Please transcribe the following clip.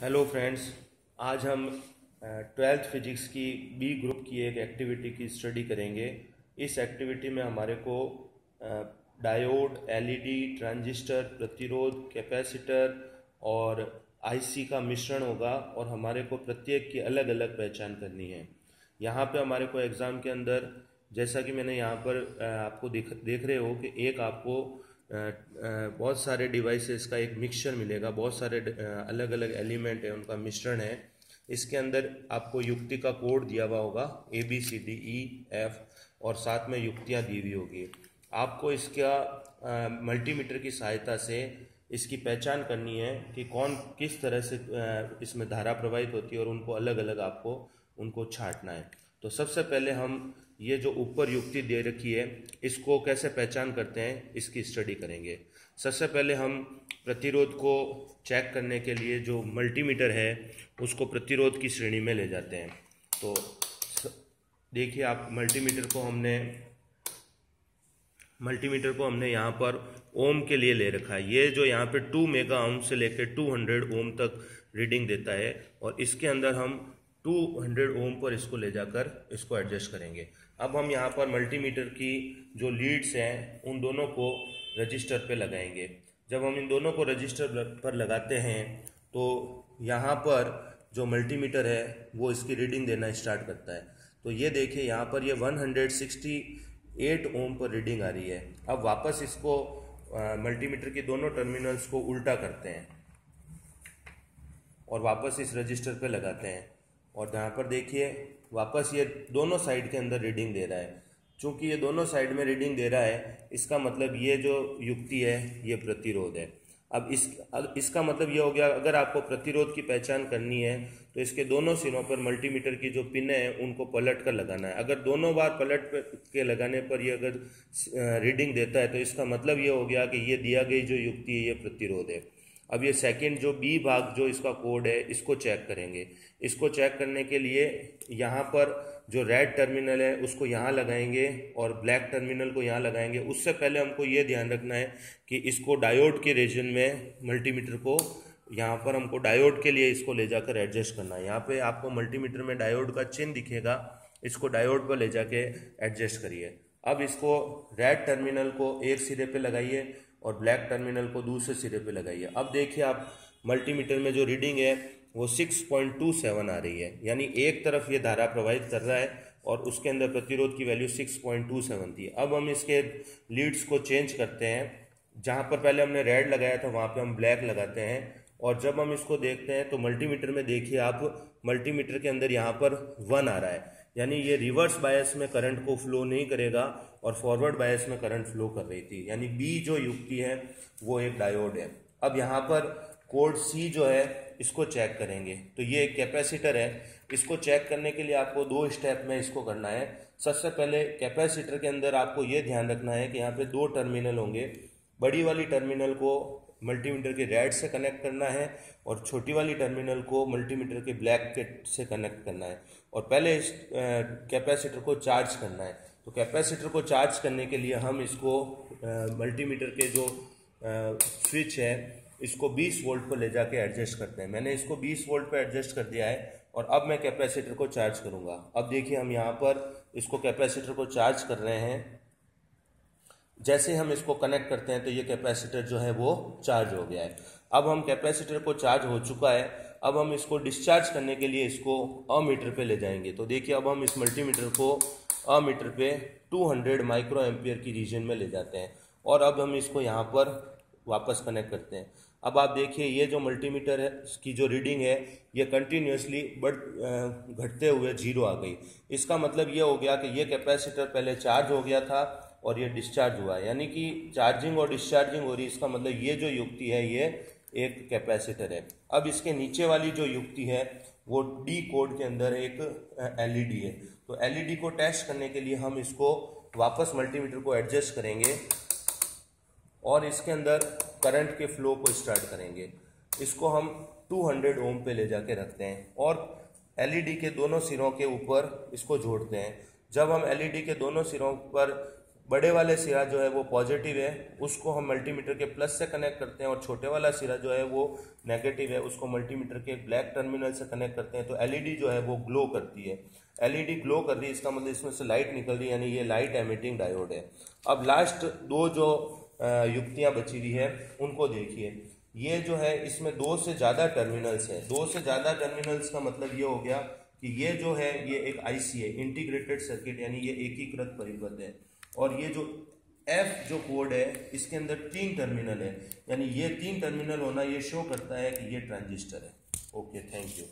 Hello friends. आज हम twelfth physics की बी ग्रुप की एक एक्टिविटी की स्टडी करेंगे। इस एक्टिविटी में हमारे को डायोड, एलईडी, ट्रांजिस्टर, प्रतिरोध, कैपेसिटर और आईसी का मिश्रण होगा और हमारे को प्रत्येक की अलग अलग पहचान करनी है। यहाँ पे हमारे को एग्ज़ाम के अंदर, जैसा कि मैंने यहाँ पर आपको देख रहे हो कि एक आपको बहुत सारे डिवाइसेस का एक मिक्सचर मिलेगा, बहुत सारे अलग अलग एलिमेंट है, उनका मिश्रण है। इसके अंदर आपको युक्ति का कोड दिया हुआ होगा ABCDEF और साथ में युक्तियाँ दी हुई होगी। आपको इसका मल्टीमीटर की सहायता से इसकी पहचान करनी है कि कौन किस तरह से इसमें धारा प्रवाहित होती है और उनको अलग अलग आपको उनको छांटना है। तो सबसे पहले हम ये जो ऊपर युक्ति दे रखी है इसको कैसे पहचान करते हैं इसकी स्टडी करेंगे। सबसे पहले हम प्रतिरोध को चेक करने के लिए जो मल्टीमीटर है उसको प्रतिरोध की श्रेणी में ले जाते हैं। तो देखिए आप मल्टीमीटर को हमने यहाँ पर ओम के लिए ले रखा है। ये जो यहाँ पे 2 मेगा ओम से लेकर 200 ओम तक रीडिंग देता है और इसके अंदर हम 200 ओम पर इसको ले जाकर इसको एडजस्ट करेंगे। अब हम यहाँ पर मल्टीमीटर की जो लीड्स हैं उन दोनों को रजिस्टर पे लगाएंगे। जब हम इन दोनों को रजिस्टर पर लगाते हैं तो यहाँ पर जो मल्टीमीटर है वो इसकी रीडिंग देना स्टार्ट करता है। तो ये देखिए यहाँ पर ये 168 ओम पर रीडिंग आ रही है। अब वापस इसको मल्टीमीटर के दोनों टर्मिनल्स को उल्टा करते हैं और वापस इस रजिस्टर पे लगाते हैं और यहाँ पर देखिए वापस ये दोनों साइड के अंदर रीडिंग दे रहा है। चूंकि ये दोनों साइड में रीडिंग दे रहा है इसका मतलब ये जो युक्ति है ये प्रतिरोध है। अब इसका मतलब ये हो गया, अगर आपको प्रतिरोध की पहचान करनी है तो इसके दोनों सिरों पर मल्टीमीटर की जो पिन है उनको पलट कर लगाना है। अगर दोनों बार पलट के लगाने पर ये अगर रीडिंग देता है तो इसका मतलब ये हो गया कि ये दिया गई जो युक्ति है ये प्रतिरोध है। अब ये सेकंड जो बी भाग जो इसका कोड है इसको चेक करेंगे। इसको चेक करने के लिए यहाँ पर जो रेड टर्मिनल है उसको यहाँ लगाएंगे और ब्लैक टर्मिनल को यहाँ लगाएंगे। उससे पहले हमको ये ध्यान रखना है कि इसको डायोड के रीजन में मल्टीमीटर को यहाँ पर हमको डायोड के लिए इसको ले जाकर एडजस्ट करना है। यहाँ पे आपको मल्टीमीटर में डायोड का चिन्ह दिखेगा, इसको डायोड पर ले जाके एडजस्ट करिए। अब इसको रेड टर्मिनल को एक सिरे पे लगाइए और ब्लैक टर्मिनल को दूसरे सिरे पे लगाइए। अब देखिए आप मल्टीमीटर में जो रीडिंग है वो 6.27 आ रही है, यानी एक तरफ ये धारा प्रवाहित कर रहा है और उसके अंदर प्रतिरोध की वैल्यू 6.27 थी। अब हम इसके लीड्स को चेंज करते हैं। जहाँ पर पहले हमने रेड लगाया था वहाँ पे हम ब्लैक लगाते हैं और जब हम इसको देखते हैं तो मल्टीमीटर में देखिए आप मल्टीमीटर के अंदर यहाँ पर 1 आ रहा है, यानी ये रिवर्स बायस में करंट को फ्लो नहीं करेगा और फॉरवर्ड बायस में करंट फ्लो कर रही थी, यानी बी जो युक्ति है वो एक डायोड है। अब यहाँ पर कोड सी जो है इसको चेक करेंगे। तो ये एक कैपेसिटर है, इसको चेक करने के लिए आपको 2 स्टेप में इसको करना है। सबसे पहले कैपेसिटर के अंदर आपको ये ध्यान रखना है कि यहाँ पे 2 टर्मिनल होंगे। बड़ी वाली टर्मिनल को मल्टीमीटर के रेड से कनेक्ट करना है और छोटी वाली टर्मिनल को मल्टीमीटर के ब्लैक के से कनेक्ट करना है और पहले इस कैपेसिटर को चार्ज करना है। तो कैपेसिटर को चार्ज करने के लिए हम इसको मल्टीमीटर के जो स्विच है इसको 20 वोल्ट पर ले जाके एडजस्ट करते हैं। मैंने इसको 20 वोल्ट पर एडजस्ट कर दिया है और अब मैं कैपेसिटर को चार्ज करूँगा। अब देखिए हम यहाँ पर इसको कैपेसिटर को चार्ज कर रहे हैं। जैसे हम इसको कनेक्ट करते हैं तो ये कैपेसिटर जो है वो चार्ज हो गया है। अब हम कैपेसिटर को चार्ज हो चुका है, अब हम इसको डिस्चार्ज करने के लिए इसको अमीटर पे ले जाएंगे। तो देखिए अब हम इस मल्टीमीटर को अमीटर पे 200 माइक्रो एम्पियर की रीजन में ले जाते हैं और अब हम इसको यहाँ पर वापस कनेक्ट करते हैं। अब आप देखिए ये जो मल्टीमीटर है की जो रीडिंग है ये कंटिन्यूसली घटते हुए 0 आ गई। इसका मतलब ये हो गया कि ये कैपेसिटर पहले चार्ज हो गया था और ये डिस्चार्ज हुआ, यानी कि चार्जिंग और डिस्चार्जिंग हो रही। इसका मतलब ये जो युक्ति है ये एक कैपेसिटर है। अब इसके नीचे वाली जो युक्ति है वो डी कोड के अंदर एक एलईडी है। तो एलईडी को टेस्ट करने के लिए हम इसको वापस मल्टीमीटर को एडजस्ट करेंगे और इसके अंदर करंट के फ्लो को स्टार्ट करेंगे। इसको हम 200 ओम पे ले जाके रखते हैं और एलईडी के दोनों सिरों के ऊपर इसको जोड़ते हैं। जब हम एलईडी के दोनों सिरों पर बड़े वाले सिरा जो है वो पॉजिटिव है, उसको हम मल्टीमीटर के प्लस से कनेक्ट करते हैं, और छोटे वाला सिरा जो है वो नेगेटिव है, उसको मल्टीमीटर के ब्लैक टर्मिनल से कनेक्ट करते हैं। तो एलईडी जो है वो ग्लो करती है। एलईडी ग्लो कर रही है, इसका मतलब इसमें से लाइट निकल रही है, यानी ये लाइट एमिटिंग डायोड है। अब लास्ट दो जो युक्तियाँ बची हुई है उनको देखिए। ये जो है इसमें दो से ज़्यादा टर्मिनल्स है। दो से ज़्यादा टर्मिनल्स का मतलब ये हो गया कि ये जो है ये एक आईसी है, इंटीग्रेटेड सर्किट, यानी ये एकीकृत परिपथ है। और ये जो एफ जो कोड है इसके अंदर 3 टर्मिनल है, यानी ये 3 टर्मिनल होना ये शो करता है कि ये ट्रांजिस्टर है। Okay, thank you.